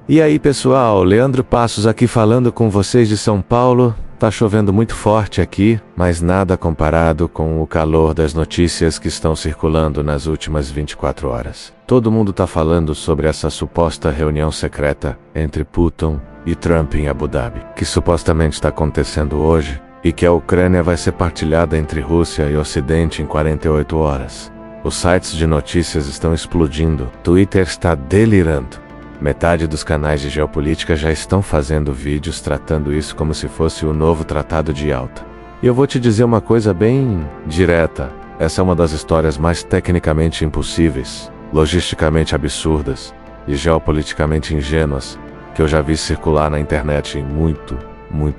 E aí pessoal, Leandro Passos aqui falando com vocês de São Paulo. Tá chovendo muito forte aqui, mas nada comparado com o calor das notícias que estão circulando nas últimas 24 horas. Todo mundo tá falando sobre essa suposta reunião secreta entre Putin e Trump em Abu Dhabi, que supostamente está acontecendo hoje, e que a Ucrânia vai ser partilhada entre Rússia e Ocidente em 48 horas. Os sites de notícias estão explodindo, Twitter está delirando. Metade dos canais de geopolítica já estão fazendo vídeos tratando isso como se fosse o novo Tratado de Yalta. E eu vou te dizer uma coisa bem direta. Essa é uma das histórias mais tecnicamente impossíveis, logisticamente absurdas e geopoliticamente ingênuas que eu já vi circular na internet em muito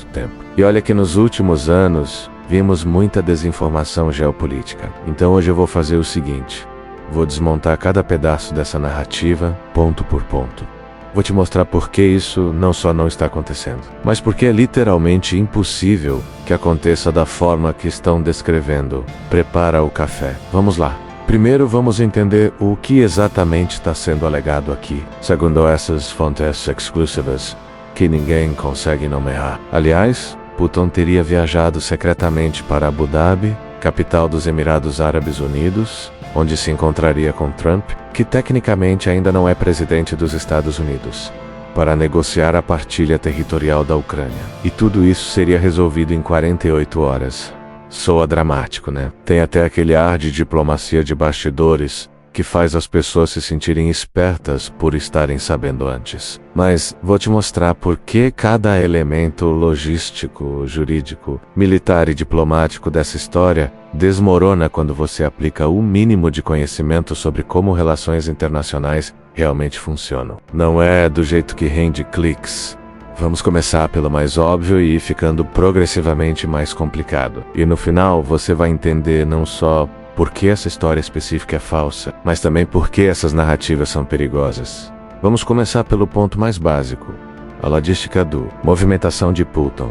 tempo. E olha que nos últimos anos vimos muita desinformação geopolítica. Então hoje eu vou fazer o seguinte. Vou desmontar cada pedaço dessa narrativa, ponto por ponto. Vou te mostrar por que isso não só não está acontecendo, mas porque é literalmente impossível que aconteça da forma que estão descrevendo. Prepara o café. Vamos lá. Primeiro vamos entender o que exatamente está sendo alegado aqui, segundo essas fontes exclusivas, que ninguém consegue nomear. Aliás, Putin teria viajado secretamente para Abu Dhabi, capital dos Emirados Árabes Unidos, onde se encontraria com Trump, que tecnicamente ainda não é presidente dos Estados Unidos, para negociar a partilha territorial da Ucrânia. E tudo isso seria resolvido em 48 horas. Soa dramático, né? Tem até aquele ar de diplomacia de bastidores, que faz as pessoas se sentirem espertas por estarem sabendo antes. Mas vou te mostrar por que cada elemento logístico, jurídico, militar e diplomático dessa história desmorona quando você aplica o mínimo de conhecimento sobre como relações internacionais realmente funcionam. Não é do jeito que rende cliques. Vamos começar pelo mais óbvio e ir ficando progressivamente mais complicado. E no final você vai entender não só por que essa história específica é falsa, mas também por que essas narrativas são perigosas. Vamos começar pelo ponto mais básico, a logística do movimentação de Putin.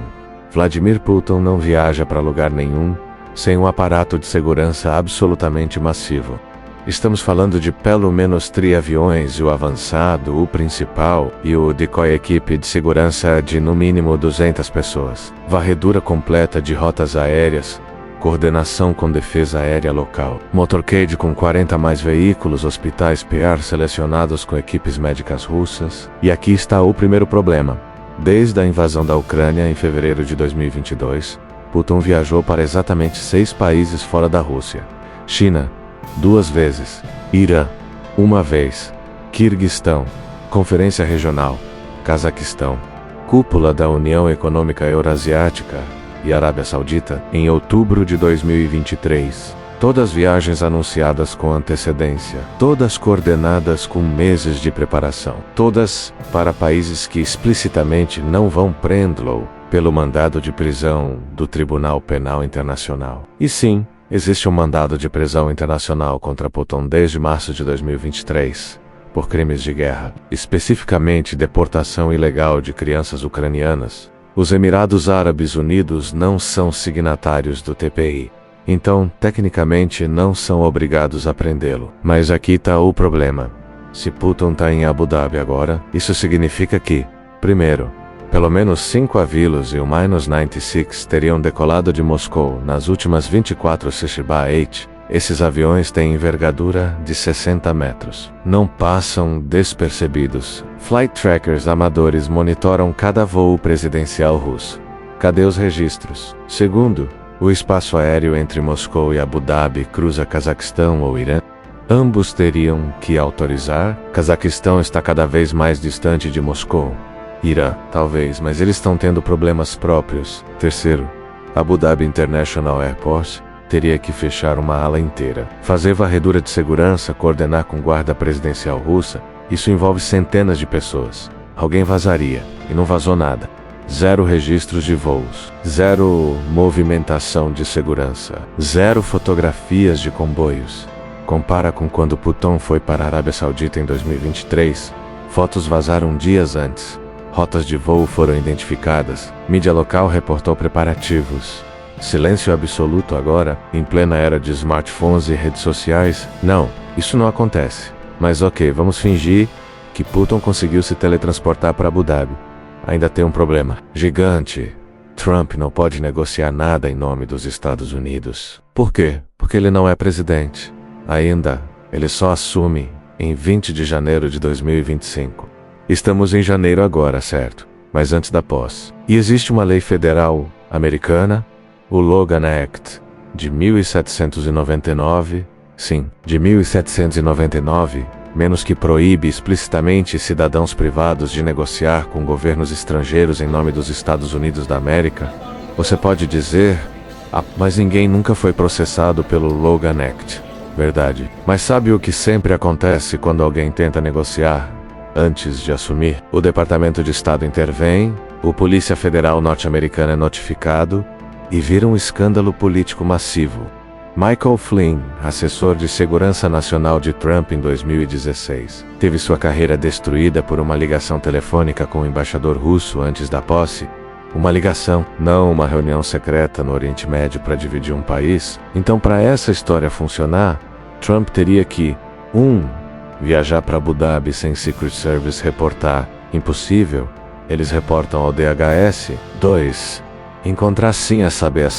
Vladimir Putin não viaja para lugar nenhum sem um aparato de segurança absolutamente massivo. Estamos falando de pelo menos 3 aviões e o avançado, o principal e o decoy equipe de segurança de no mínimo 200 pessoas. Varredura completa de rotas aéreas, coordenação com defesa aérea local, motorcade com 40 mais veículos, hospitais PR selecionados com equipes médicas russas. E aqui está o primeiro problema. Desde a invasão da Ucrânia em fevereiro de 2022, Putin viajou para exatamente 6 países fora da Rússia. China, 2 vezes. Irã, 1 vez. Quirguistão, Conferência Regional. Cazaquistão, Cúpula da União Econômica Eurasiática. E Arábia Saudita, em outubro de 2023. Todas viagens anunciadas com antecedência, todas coordenadas com meses de preparação, todas para países que explicitamente não vão prendê-lo pelo mandado de prisão do Tribunal Penal Internacional. E sim, existe um mandado de prisão internacional contra Putin desde março de 2023, por crimes de guerra, especificamente deportação ilegal de crianças ucranianas. Os Emirados Árabes Unidos não são signatários do TPI, então, tecnicamente, não são obrigados a prendê-lo. Mas aqui está o problema. Se Putin está em Abu Dhabi agora, isso significa que, primeiro, pelo menos 5 avilos e o -96 teriam decolado de Moscou nas últimas 24 Shishba-8. Esses aviões têm envergadura de 60 metros. Não passam despercebidos. Flight trackers amadores monitoram cada voo presidencial russo. Cadê os registros? Segundo, o espaço aéreo entre Moscou e Abu Dhabi cruza Cazaquistão ou Irã. Ambos teriam que autorizar. Cazaquistão está cada vez mais distante de Moscou. Irã, talvez, mas eles estão tendo problemas próprios. Terceiro, Abu Dhabi International Airport teria que fechar uma ala inteira. Fazer varredura de segurança, coordenar com guarda presidencial russa, isso envolve centenas de pessoas. Alguém vazaria, e não vazou nada. 0 registros de voos, 0 movimentação de segurança, 0 fotografias de comboios. Compara com quando Putin foi para a Arábia Saudita em 2023. Fotos vazaram dias antes. Rotas de voo foram identificadas. Mídia local reportou preparativos. Silêncio absoluto agora, em plena era de smartphones e redes sociais? Não, isso não acontece. Mas ok, vamos fingir que Putin conseguiu se teletransportar para Abu Dhabi. Ainda tem um problema gigante. Trump não pode negociar nada em nome dos Estados Unidos. Por quê? Porque ele não é presidente. Ainda, ele só assume em 20 de janeiro de 2025. Estamos em janeiro agora, certo? Mas antes da posse. E existe uma lei federal americana, o Logan Act, de 1799, sim, de 1799, menos que proíbe explicitamente cidadãos privados de negociar com governos estrangeiros em nome dos Estados Unidos da América. Você pode dizer, mas ninguém nunca foi processado pelo Logan Act. Verdade. Mas sabe o que sempre acontece quando alguém tenta negociar antes de assumir? O Departamento de Estado intervém, o Polícia Federal norte-americana é notificado e vira um escândalo político massivo. Michael Flynn, assessor de segurança nacional de Trump em 2016, teve sua carreira destruída por uma ligação telefônica com o embaixador russo antes da posse. Uma ligação, não uma reunião secreta no Oriente Médio para dividir um país. Então, para essa história funcionar, Trump teria que 1. Viajar para Abu Dhabi sem Secret Service reportar. Impossível. Eles reportam ao DHS. 2. Encontrar sim a saber, a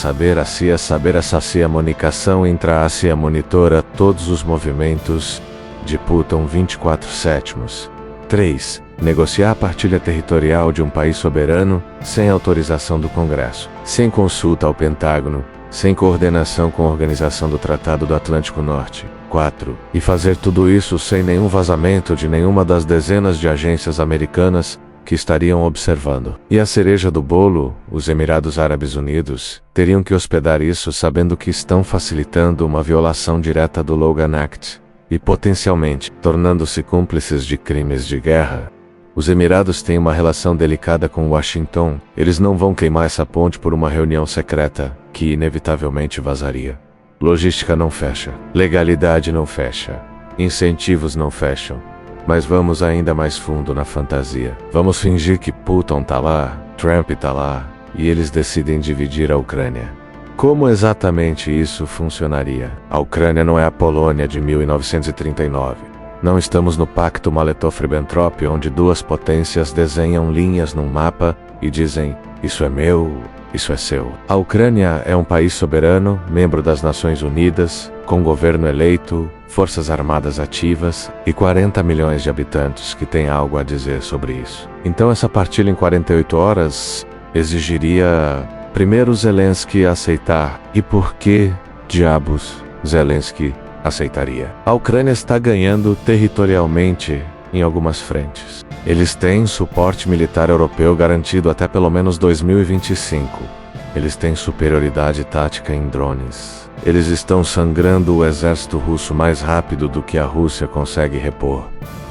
saber essa comunicação entra a CIA monitora todos os movimentos de Putin 24/7. 3. Negociar a partilha territorial de um país soberano sem autorização do Congresso, sem consulta ao Pentágono, sem coordenação com a Organização do Tratado do Atlântico Norte. 4. E fazer tudo isso sem nenhum vazamento de nenhuma das dezenas de agências americanas que estariam observando. E a cereja do bolo, os Emirados Árabes Unidos, teriam que hospedar isso sabendo que estão facilitando uma violação direta do Logan Act e potencialmente tornando-se cúmplices de crimes de guerra. Os Emirados têm uma relação delicada com Washington. Eles não vão queimar essa ponte por uma reunião secreta que inevitavelmente vazaria. Logística não fecha, legalidade não fecha, incentivos não fecham. Mas vamos ainda mais fundo na fantasia. Vamos fingir que Putin tá lá, Trump tá lá, e eles decidem dividir a Ucrânia. Como exatamente isso funcionaria? A Ucrânia não é a Polônia de 1939. Não estamos no Pacto Molotov-Ribbentrop, onde duas potências desenham linhas num mapa e dizem, isso é meu, isso é seu. A Ucrânia é um país soberano, membro das Nações Unidas, com governo eleito, forças armadas ativas e 40 milhões de habitantes que têm algo a dizer sobre isso. Então essa partilha em 48 horas exigiria primeiro Zelensky aceitar. E por que diabos Zelensky aceitaria? A Ucrânia está ganhando territorialmente em algumas frentes. Eles têm suporte militar europeu garantido até pelo menos 2025. Eles têm superioridade tática em drones. Eles estão sangrando o exército russo mais rápido do que a Rússia consegue repor.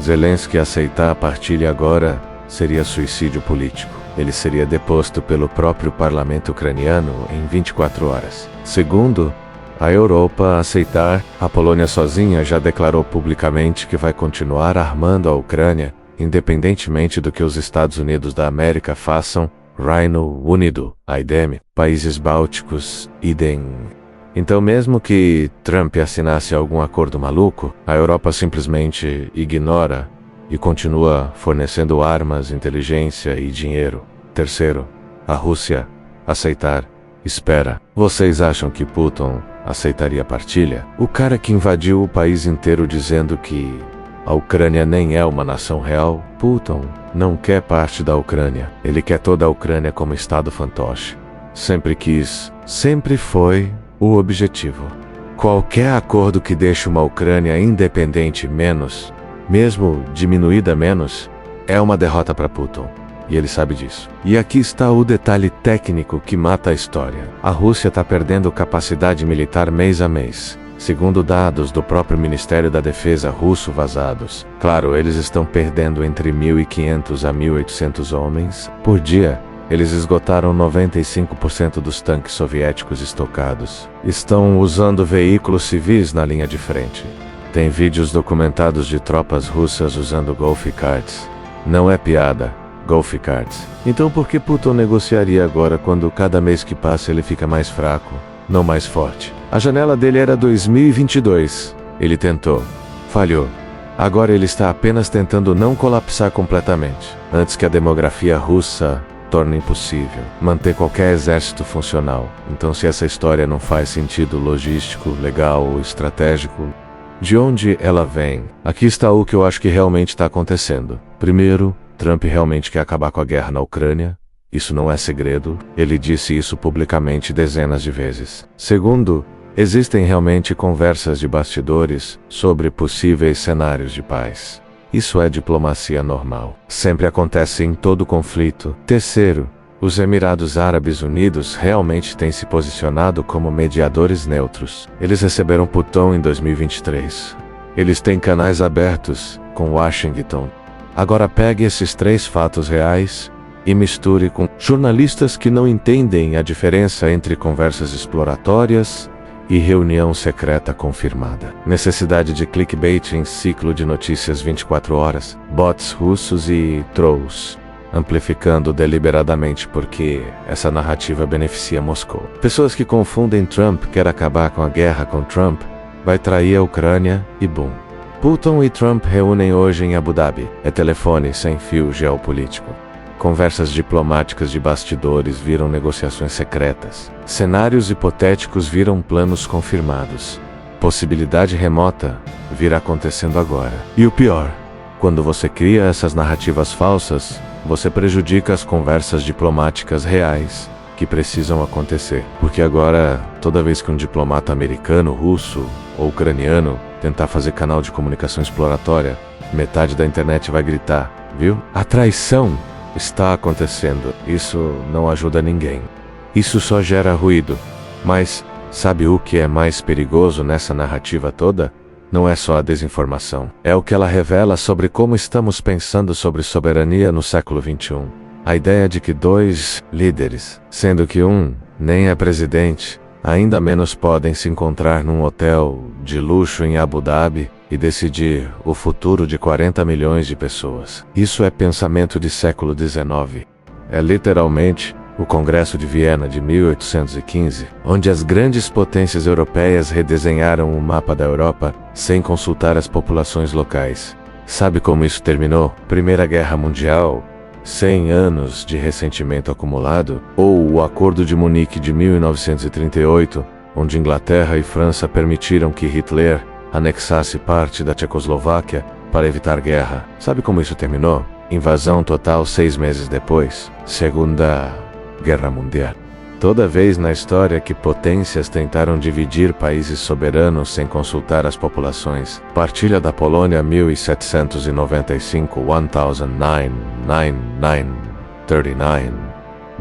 Zelensky aceitar a partilha agora seria suicídio político. Ele seria deposto pelo próprio parlamento ucraniano em 24 horas. Segundo, a Europa aceitar. A Polônia sozinha já declarou publicamente que vai continuar armando a Ucrânia, independentemente do que os Estados Unidos da América façam. Reino Unido, AIDEM, países bálticos, idem. Então mesmo que Trump assinasse algum acordo maluco, a Europa simplesmente ignora e continua fornecendo armas, inteligência e dinheiro. Terceiro, a Rússia aceitar. Espera, vocês acham que Putin aceitaria a partilha? O cara que invadiu o país inteiro dizendo que a Ucrânia nem é uma nação real. Putin não quer parte da Ucrânia. Ele quer toda a Ucrânia como estado fantoche. Sempre quis, sempre foi o objetivo. Qualquer acordo que deixe uma Ucrânia independente menos, mesmo diminuída menos, é uma derrota para Putin. E ele sabe disso. E aqui está o detalhe técnico que mata a história. A Rússia está perdendo capacidade militar mês a mês. Segundo dados do próprio Ministério da Defesa russo vazados, claro, eles estão perdendo entre 1.500 a 1.800 homens por dia. Eles esgotaram 95% dos tanques soviéticos estocados. Estão usando veículos civis na linha de frente. Tem vídeos documentados de tropas russas usando Golf Carts. Não é piada, Golf Carts. Então por que Putin negociaria agora quando cada mês que passa ele fica mais fraco, não mais forte? A janela dele era 2022. Ele tentou. Falhou. Agora ele está apenas tentando não colapsar completamente, antes que a demografia russa torne impossível manter qualquer exército funcional. Então, se essa história não faz sentido logístico, legal ou estratégico, de onde ela vem? Aqui está o que eu acho que realmente está acontecendo. Primeiro, Trump realmente quer acabar com a guerra na Ucrânia. Isso não é segredo, ele disse isso publicamente dezenas de vezes. Segundo, existem realmente conversas de bastidores sobre possíveis cenários de paz. Isso é diplomacia normal. Sempre acontece em todo conflito. Terceiro, os Emirados Árabes Unidos realmente têm se posicionado como mediadores neutros. Eles receberam Putin em 2023. Eles têm canais abertos com Washington. Agora pegue esses 3 fatos reais e misture com jornalistas que não entendem a diferença entre conversas exploratórias e reunião secreta confirmada. Necessidade de clickbait em ciclo de notícias 24 horas, bots russos e trolls, amplificando deliberadamente porque essa narrativa beneficia Moscou. Pessoas que confundem Trump quer acabar com a guerra com Trump, vai trair a Ucrânia e boom. Putin e Trump reúnem hoje em Abu Dhabi. É telefone sem fio geopolítico. Conversas diplomáticas de bastidores viram negociações secretas. Cenários hipotéticos viram planos confirmados. Possibilidade remota virá acontecendo agora. E o pior, quando você cria essas narrativas falsas, você prejudica as conversas diplomáticas reais que precisam acontecer. Porque agora, toda vez que um diplomata americano, russo ou ucraniano tentar fazer canal de comunicação exploratória, metade da internet vai gritar, viu? A traição está acontecendo. Isso não ajuda ninguém. Isso só gera ruído. Mas, sabe o que é mais perigoso nessa narrativa toda? Não é só a desinformação. É o que ela revela sobre como estamos pensando sobre soberania no século XXI. A ideia de que 2 líderes, sendo que um nem é presidente, ainda menos podem se encontrar num hotel de luxo em Abu Dhabi e decidir o futuro de 40 milhões de pessoas. Isso é pensamento de século XIX. É literalmente o Congresso de Viena de 1815, onde as grandes potências europeias redesenharam o mapa da Europa sem consultar as populações locais. Sabe como isso terminou? Primeira Guerra Mundial, 100 anos de ressentimento acumulado, ou o Acordo de Munique de 1938, onde Inglaterra e França permitiram que Hitler anexasse parte da Tchecoslováquia para evitar guerra. Sabe como isso terminou? Invasão total 6 meses depois. Segunda Guerra Mundial. Toda vez na história que potências tentaram dividir países soberanos sem consultar as populações. Partilha da Polônia 1795, 1939.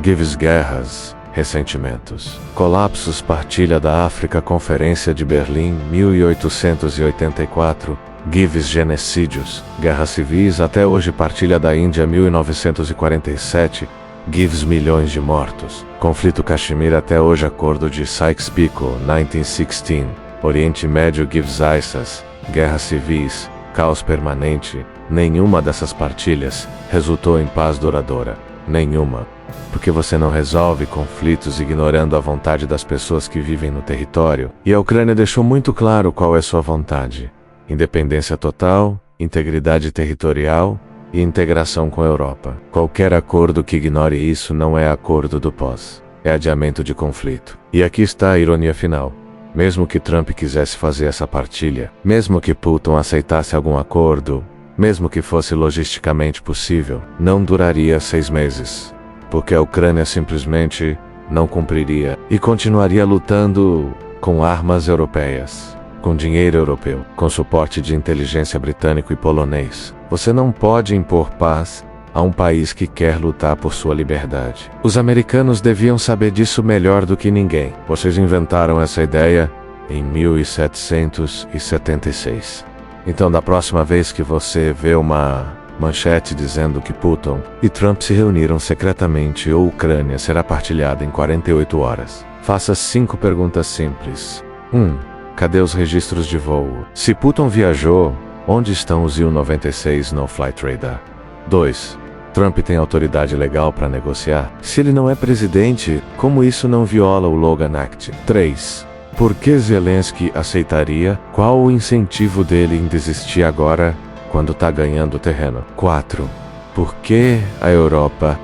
Gives guerras, ressentimentos. Colapsos. Partilha da África, Conferência de Berlim 1884. Gives genocídios, guerras civis. Até hoje. Partilha da Índia 1947. Gives milhões de mortos. Conflito Caxemira até hoje. Acordo de Sykes-Picot 1916. Oriente Médio. Gives ISIS, guerras civis, caos permanente. Nenhuma dessas partilhas resultou em paz duradoura. Nenhuma. Porque você não resolve conflitos ignorando a vontade das pessoas que vivem no território. E a Ucrânia deixou muito claro qual é sua vontade: independência total, integridade territorial e integração com a Europa. Qualquer acordo que ignore isso não é acordo do pós. É adiamento de conflito. E aqui está a ironia final. Mesmo que Trump quisesse fazer essa partilha, mesmo que Putin aceitasse algum acordo, mesmo que fosse logisticamente possível, não duraria 6 meses. Porque a Ucrânia simplesmente não cumpriria e continuaria lutando com armas europeias, com dinheiro europeu, com suporte de inteligência britânico e polonês. Você não pode impor paz a um país que quer lutar por sua liberdade. Os americanos deviam saber disso melhor do que ninguém. Vocês inventaram essa ideia em 1776. Então, da próxima vez que você vê uma manchete dizendo que Putin e Trump se reuniram secretamente ou Ucrânia será partilhada em 48 horas, faça 5 perguntas simples. 1. Cadê os registros de voo? Se Putin viajou, onde estão os Il-96 no Flight Radar? 2. Trump tem autoridade legal para negociar? Se ele não é presidente, como isso não viola o Logan Act? 3. Por que Zelensky aceitaria? Qual o incentivo dele em desistir agora, quando tá ganhando terreno? 4. Por que a Europa,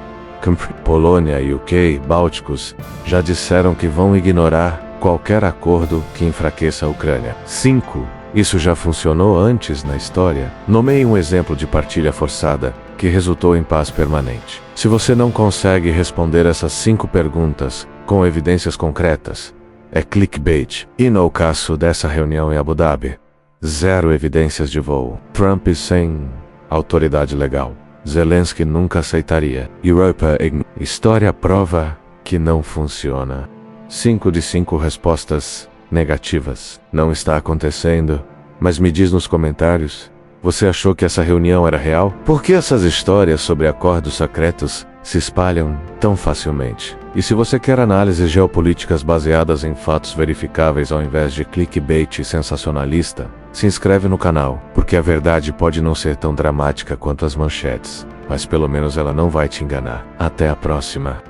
Polônia e UK, Bálticos, já disseram que vão ignorar qualquer acordo que enfraqueça a Ucrânia? 5. Isso já funcionou antes na história? Nomeie um exemplo de partilha forçada que resultou em paz permanente. Se você não consegue responder essas 5 perguntas com evidências concretas, é clickbait. E no caso dessa reunião em Abu Dhabi, 0 evidências de voo. Trump sem autoridade legal. Zelensky nunca aceitaria. Europa História prova que não funciona. 5 de 5 respostas negativas. Não está acontecendo, mas me diz nos comentários, você achou que essa reunião era real? Por que essas histórias sobre acordos secretos se espalham tão facilmente? E se você quer análises geopolíticas baseadas em fatos verificáveis ao invés de clickbait sensacionalista, se inscreve no canal, porque a verdade pode não ser tão dramática quanto as manchetes, mas pelo menos ela não vai te enganar. Até a próxima.